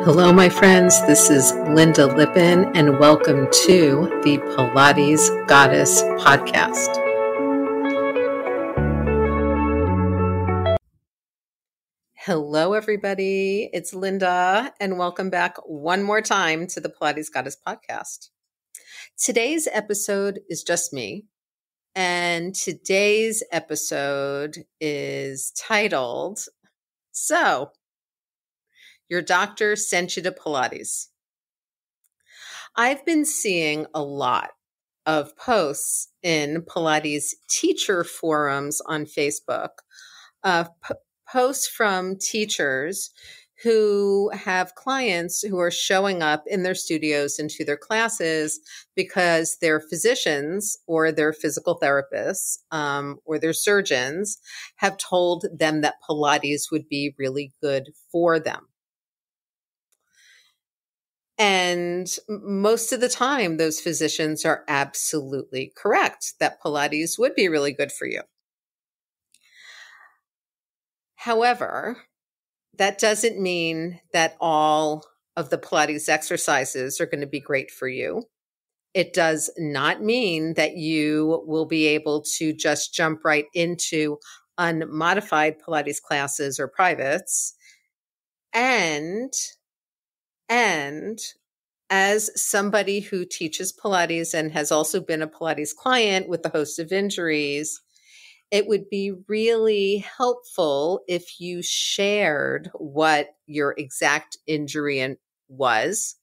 Hello, my friends. This is Lynda Lippin, and welcome to the Pilates Goddess podcast. Hello, everybody. It's Lynda, and welcome back one more time to the Pilates Goddess podcast. Today's episode is just me, and today's episode is titled, So, Your Doctor Sent You to Pilates. I've been seeing a lot of posts in Pilates teacher forums on Facebook, posts from teachers who have clients who are showing up in their studios and to their classes because their physicians or their physical therapists or their surgeons have told them that Pilates would be really good for them. And most of the time, those physicians are absolutely correct that Pilates would be really good for you. However, that doesn't mean that all of the Pilates exercises are going to be great for you. It does not mean that you will be able to just jump right into unmodified Pilates classes or privates. And as somebody who teaches Pilates and has also been a Pilates client with a host of injuries, it would be really helpful if you shared what your exact injury was,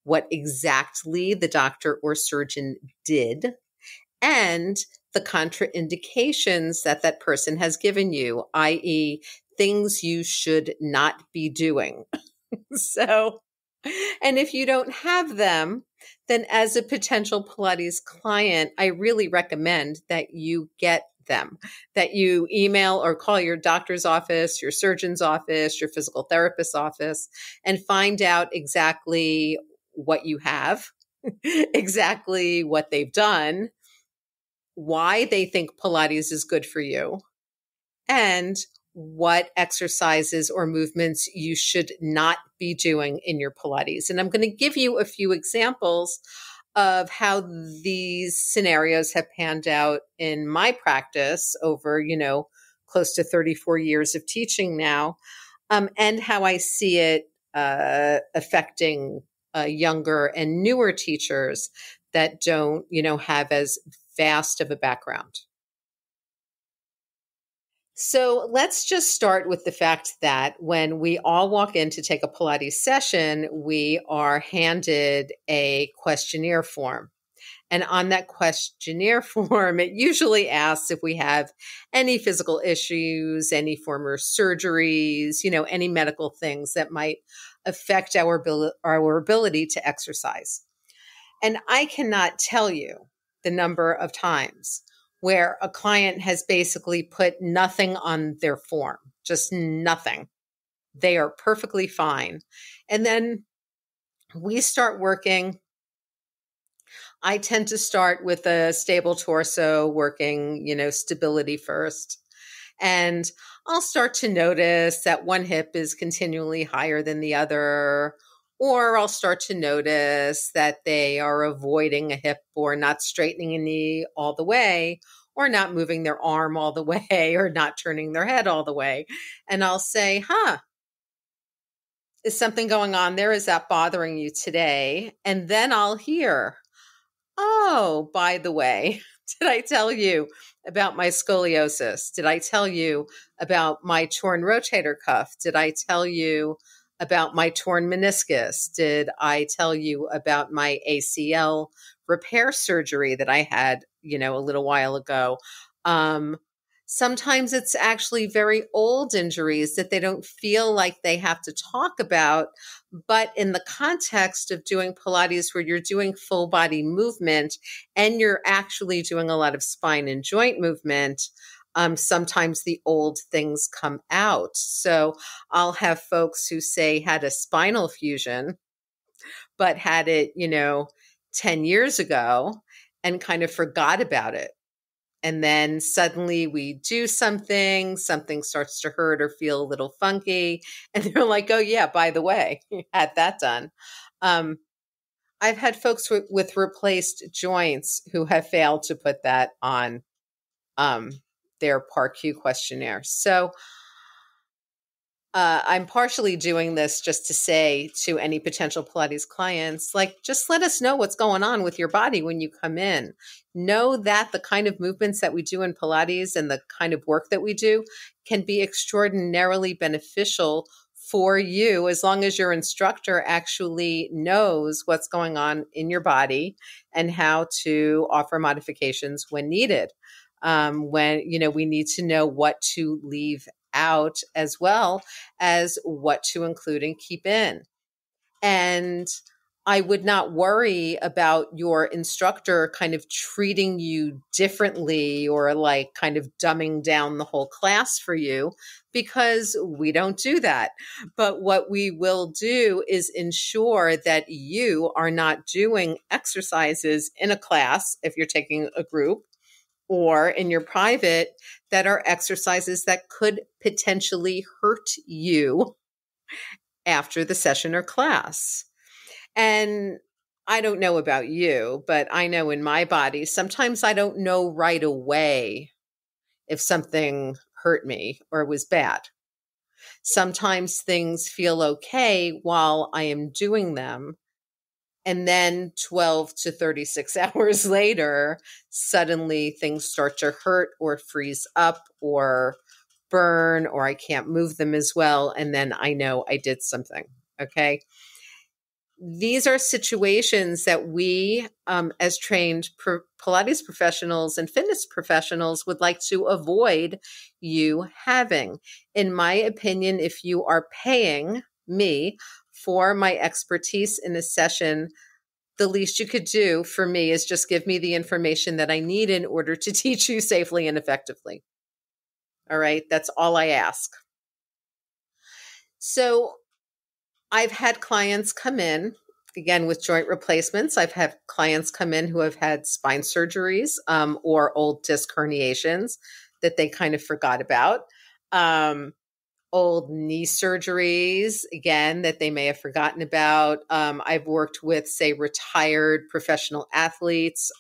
what exactly the doctor or surgeon did, and the contraindications that that person has given you, i.e., things you should not be doing. And if you don't have them, then as a potential Pilates client, I really recommend that you get them, that you email or call your doctor's office, your surgeon's office, your physical therapist's office, and find out exactly what you have, exactly what they've done, why they think Pilates is good for you, and what exercises or movements you should not be doing in your Pilates. And I'm going to give you a few examples of how these scenarios have panned out in my practice over, close to 34 years of teaching now, and how I see it affecting younger and newer teachers that don't, have as vast of a background. So let's just start with the fact that when we all walk in to take a Pilates session, we are handed a questionnaire form. And on that questionnaire form, it usually asks if we have any physical issues, any former surgeries, any medical things that might affect our ability to exercise. And I cannot tell you the number of times where a client has basically put nothing on their form, just nothing. They are perfectly fine. And then we start working. I tend to start with a stable torso, working, stability first. And I'll start to notice that one hip is continually higher than the other, or I'll start to notice that they are avoiding a hip or not straightening a knee all the way, or not moving their arm all the way, or not turning their head all the way. And I'll say, is something going on there? Is that bothering you today? And then I'll hear, oh, by the way, did I tell you about my scoliosis? Did I tell you about my torn rotator cuff? Did I tell you about my torn meniscus? Did I tell you about my ACL repair surgery that I had, a little while ago? Sometimes it's actually very old injuries that they don't feel like they have to talk about. But in the context of doing Pilates, where you're doing full body movement and you're actually doing a lot of spine and joint movement, sometimes the old things come out. So I'll have folks who say had a spinal fusion, but had it, 10 years ago and kind of forgot about it. And then suddenly we do something starts to hurt or feel a little funky. And they're like, oh, yeah, by the way, you had that done. I've had folks with replaced joints who have failed to put that on their PAR-Q questionnaire. So I'm partially doing this just to say to any potential Pilates clients, like, just let us know what's going on with your body when you come in. Know that the kind of movements that we do in Pilates and the kind of work that we do can be extraordinarily beneficial for you as long as your instructor actually knows what's going on in your body and how to offer modifications when needed. When, we need to know what to leave out as well as what to include and keep in. And I would not worry about your instructor kind of treating you differently or like kind of dumbing down the whole class for you, because we don't do that. But what we will do is ensure that you are not doing exercises in a class, if you're taking a group, or in your private, that are exercises that could potentially hurt you after the session or class. And I don't know about you, but I know in my body, sometimes I don't know right away if something hurt me or was bad. Sometimes things feel okay while I am doing them. And then 12 to 36 hours later, suddenly things start to hurt or freeze up or burn, or I can't move them as well. And then I know I did something. Okay. These are situations that we, as trained Pilates professionals and fitness professionals, would like to avoid you having. In my opinion, if you are paying me for my expertise in a session, the least you could do for me is just give me the information that I need in order to teach you safely and effectively. All right. That's all I ask. So I've had clients come in, again, with joint replacements. I've had clients come in who have had spine surgeries or old disc herniations that they kind of forgot about. Old knee surgeries, again, that they may have forgotten about. I've worked with, say, retired professional athletes,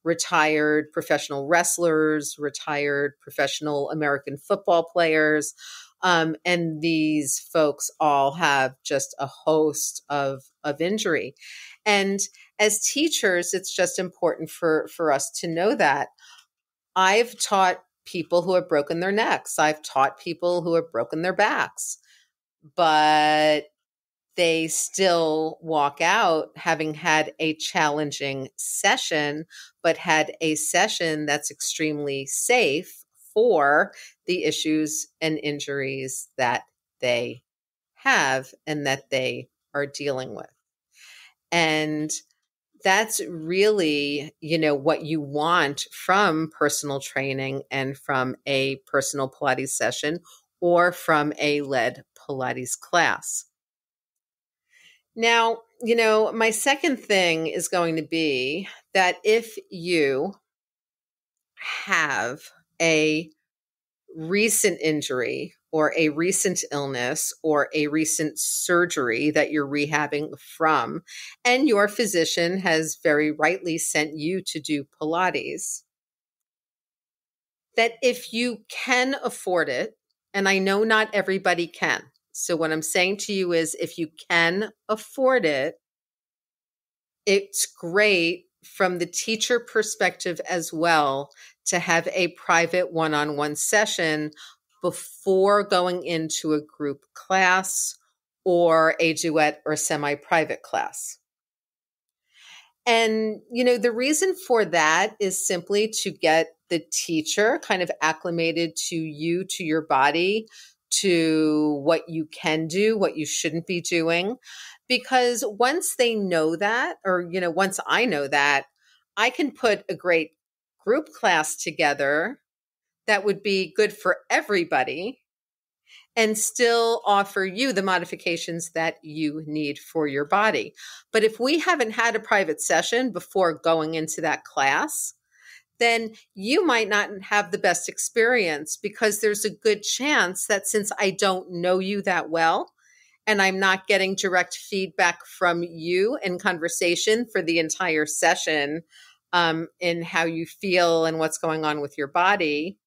retired professional wrestlers, retired professional American football players. And these folks all have just a host of injury. And as teachers, it's just important for us to know that. I've taught people who have broken their necks. I've taught people who have broken their backs, but they still walk out having had a challenging session, but had a session that's extremely safe for the issues and injuries that they have and that they are dealing with. And that's really, what you want from personal training and from a personal Pilates session or from a lead Pilates class. Now, my second thing is going to be that if you have a recent injury or a recent illness or a recent surgery that you're rehabbing from, and your physician has very rightly sent you to do Pilates, that if you can afford it, and I know not everybody can. So what I'm saying to you is if you can afford it, it's great from the teacher perspective as well to have a private one-on-one session before going into a group class or a duet or semi-private class. And, the reason for that is simply to get the teacher kind of acclimated to you, to your body, to what you can do, what you shouldn't be doing. Because once they know that, or, once I know that, I can put a great group class together that would be good for everybody and still offer you the modifications that you need for your body. But if we haven't had a private session before going into that class, then you might not have the best experience, because there's a good chance that since I don't know you that well and I'm not getting direct feedback from you in conversation for the entire session, in how you feel and what's going on with your body,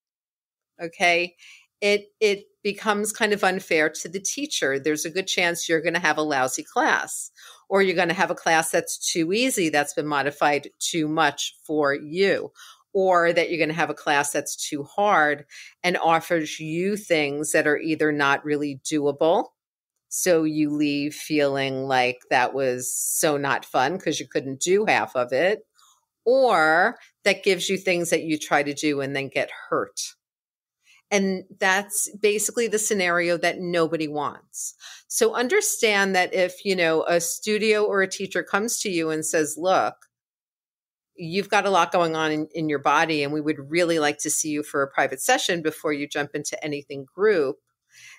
okay, it becomes kind of unfair to the teacher. There's a good chance you're going to have a lousy class, or you're going to have a class that's too easy, that's been modified too much for you, or that you're going to have a class that's too hard and offers you things that are either not really doable, so you leave feeling like that was so not fun because you couldn't do half of it, or that gives you things that you try to do and then get hurt. And that's basically the scenario that nobody wants. So understand that if, a studio or a teacher comes to you and says, look, you've got a lot going on in your body, and we would really like to see you for a private session before you jump into anything group,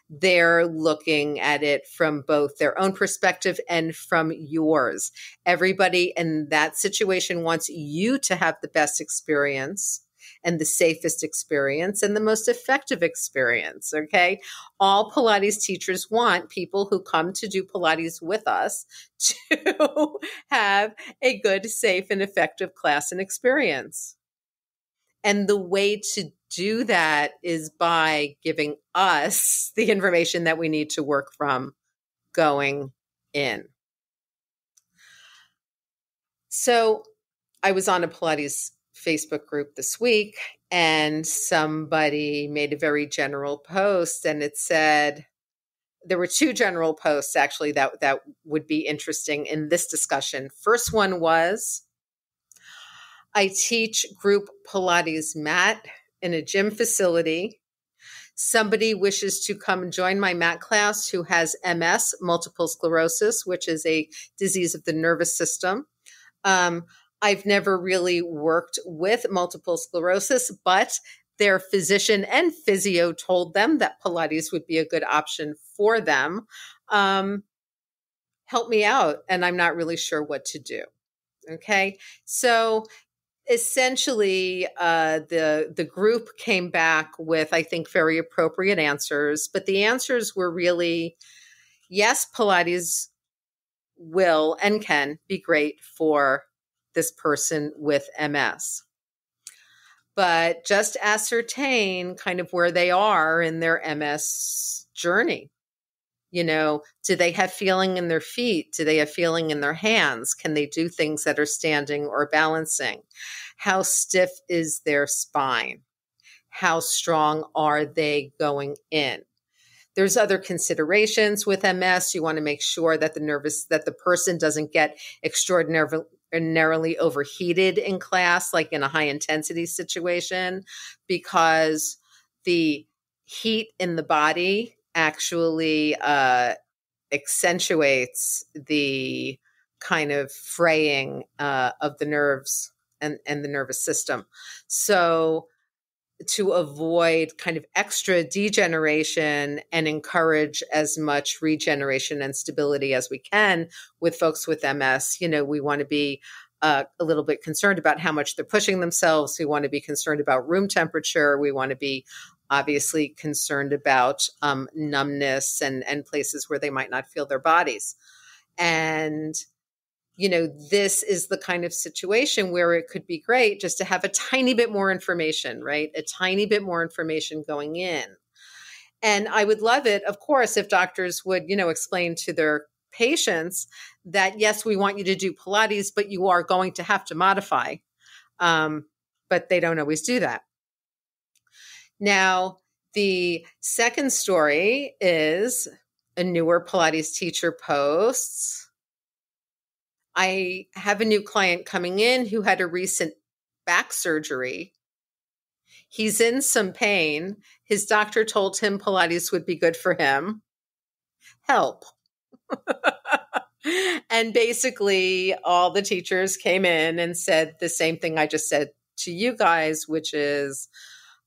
they're looking at it from both their own perspective and from yours. Everybody in that situation wants you to have the best experience and the safest experience and the most effective experience, okay? All Pilates teachers want people who come to do Pilates with us to have a good, safe, and effective class and experience. And the way to do that is by giving us the information that we need to work from going in. So I was on a Pilates Facebook group this week, and somebody made a very general post, and it said, there were two general posts actually that would be interesting in this discussion. First one was, I teach group Pilates mat in a gym facility. Somebody wishes to come and join my mat class who has MS, multiple sclerosis, which is a disease of the nervous system. I've never really worked with multiple sclerosis, but their physician and physio told them that Pilates would be a good option for them. Help me out, and I'm not really sure what to do. Okay, so essentially, the group came back with, I think, very appropriate answers, but the answers were really, yes, Pilates will and can be great for this person with MS. But just ascertain kind of where they are in their MS journey. Do they have feeling in their feet? Do they have feeling in their hands? Can they do things that are standing or balancing? How stiff is their spine? How strong are they going in? There's other considerations with MS. You want to make sure that the person doesn't get extraordinarily overheated in class, like in a high intensity situation, because the heat in the body actually accentuates the kind of fraying of the nerves and the nervous system. So to avoid kind of extra degeneration and encourage as much regeneration and stability as we can with folks with MS, we want to be a little bit concerned about how much they're pushing themselves. We want to be concerned about room temperature. We want to be obviously concerned about numbness and places where they might not feel their bodies. And this is the kind of situation where it could be great just to have a tiny bit more information, right? A tiny bit more information going in. And I would love it, of course, if doctors would, explain to their patients that, yes, we want you to do Pilates, but you are going to have to modify. But they don't always do that. Now, the second story is a newer Pilates teacher posts. I have a new client coming in who had a recent back surgery. He's in some pain. His doctor told him Pilates would be good for him. Help. And basically, all the teachers came in and said the same thing I just said to you guys, which is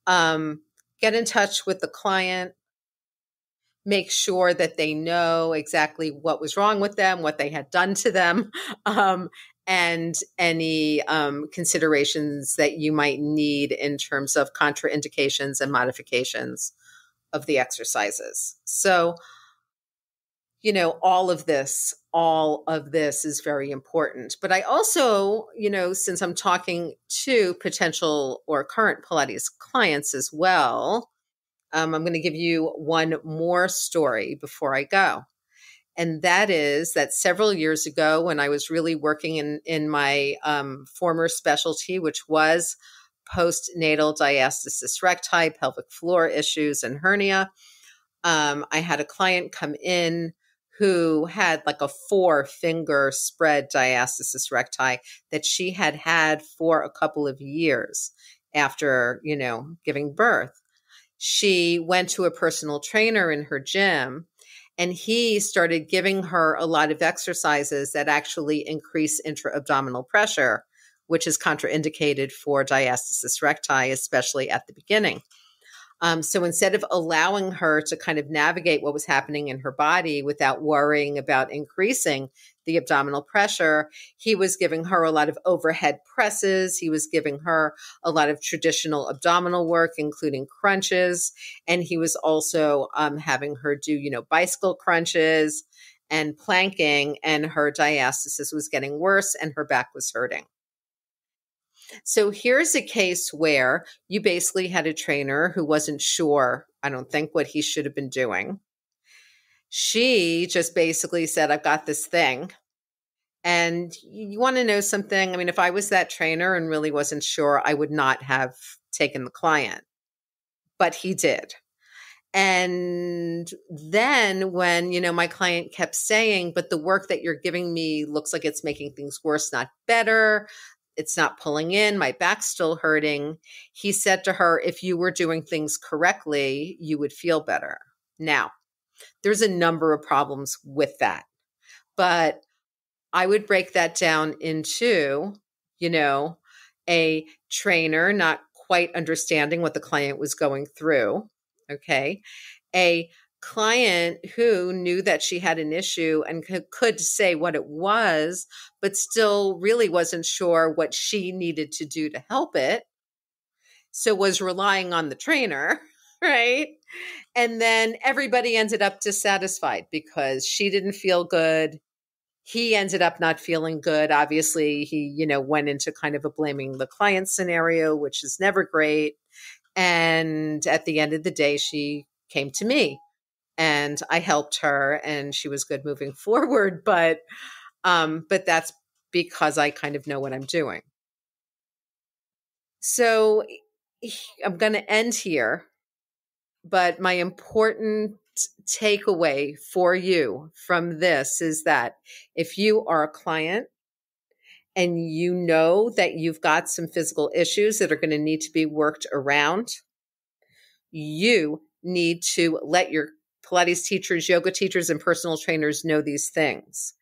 get in touch with the client. Make sure that they know exactly what was wrong with them, what they had done to them, and any considerations that you might need in terms of contraindications and modifications of the exercises. So, all of this is very important. But I also, since I'm talking to potential or current Pilates clients as well, I'm going to give you one more story before I go. And that is that several years ago, when I was really working in my former specialty, which was postnatal diastasis recti, pelvic floor issues, and hernia, I had a client come in who had like a 4-finger spread diastasis recti that she had for a couple of years after, giving birth. She went to a personal trainer in her gym, and he started giving her a lot of exercises that actually increase intra-abdominal pressure, which is contraindicated for diastasis recti, especially at the beginning. So instead of allowing her to kind of navigate what was happening in her body without worrying about increasing the abdominal pressure, he was giving her a lot of overhead presses. He was giving her a lot of traditional abdominal work, including crunches. And he was also having her do, bicycle crunches and planking, and her diastasis was getting worse and her back was hurting. So here's a case where you basically had a trainer who wasn't sure, I don't think, what he should have been doing. She just basically said, I've got this thing. And you want to know something? I mean, if I was that trainer and really wasn't sure, I would not have taken the client. But he did. And then when, my client kept saying, but the work that you're giving me looks like it's making things worse, not better. It's not pulling in. My back's still hurting. He said to her, if you were doing things correctly, you would feel better. Now, there's a number of problems with that, but I would break that down into, a trainer not quite understanding what the client was going through. Okay. A client who knew that she had an issue and could say what it was, but still really wasn't sure what she needed to do to help it. So was relying on the trainer, right? And then everybody ended up dissatisfied because she didn't feel good. He ended up not feeling good. Obviously, he, went into kind of a blaming the client scenario, which is never great. And at the end of the day, she came to me. And I helped her, and she was good moving forward. But that's because I kind of know what I'm doing. So I'm going to end here. But my important takeaway for you from this is that if you are a client and you know that you've got some physical issues that are going to need to be worked around, you need to let your Pilates teachers, yoga teachers, and personal trainers know these things.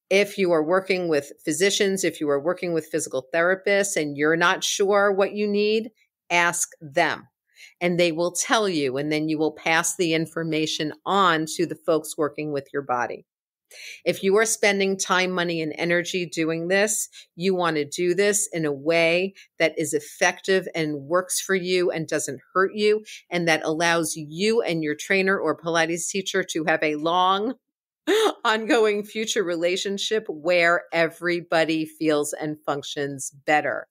If you are working with physicians, if you are working with physical therapists and you're not sure what you need, ask them and they will tell you, and then you will pass the information on to the folks working with your body. If you are spending time, money, and energy doing this, you want to do this in a way that is effective and works for you and doesn't hurt you, and that allows you and your trainer or Pilates teacher to have a long, ongoing future relationship where everybody feels and functions better.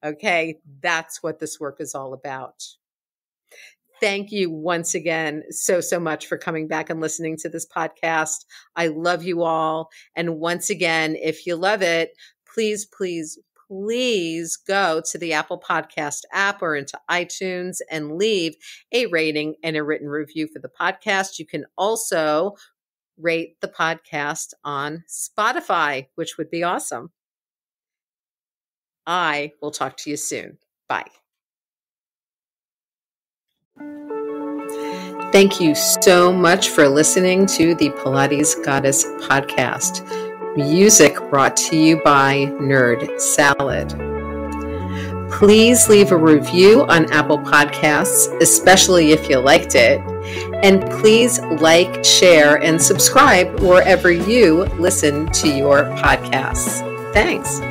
Okay, that's what this work is all about. Thank you once again so much for coming back and listening to this podcast. I love you all. And once again, if you love it, please go to the Apple Podcast app or into iTunes and leave a rating and a written review for the podcast. You can also rate the podcast on Spotify, which would be awesome. I will talk to you soon. Bye. Thank you so much for listening to the Pilates Goddess podcast. Music brought to you by Nerd Salad. Please leave a review on Apple Podcasts, especially if you liked it. And please like, share, and subscribe wherever you listen to your podcasts. Thanks.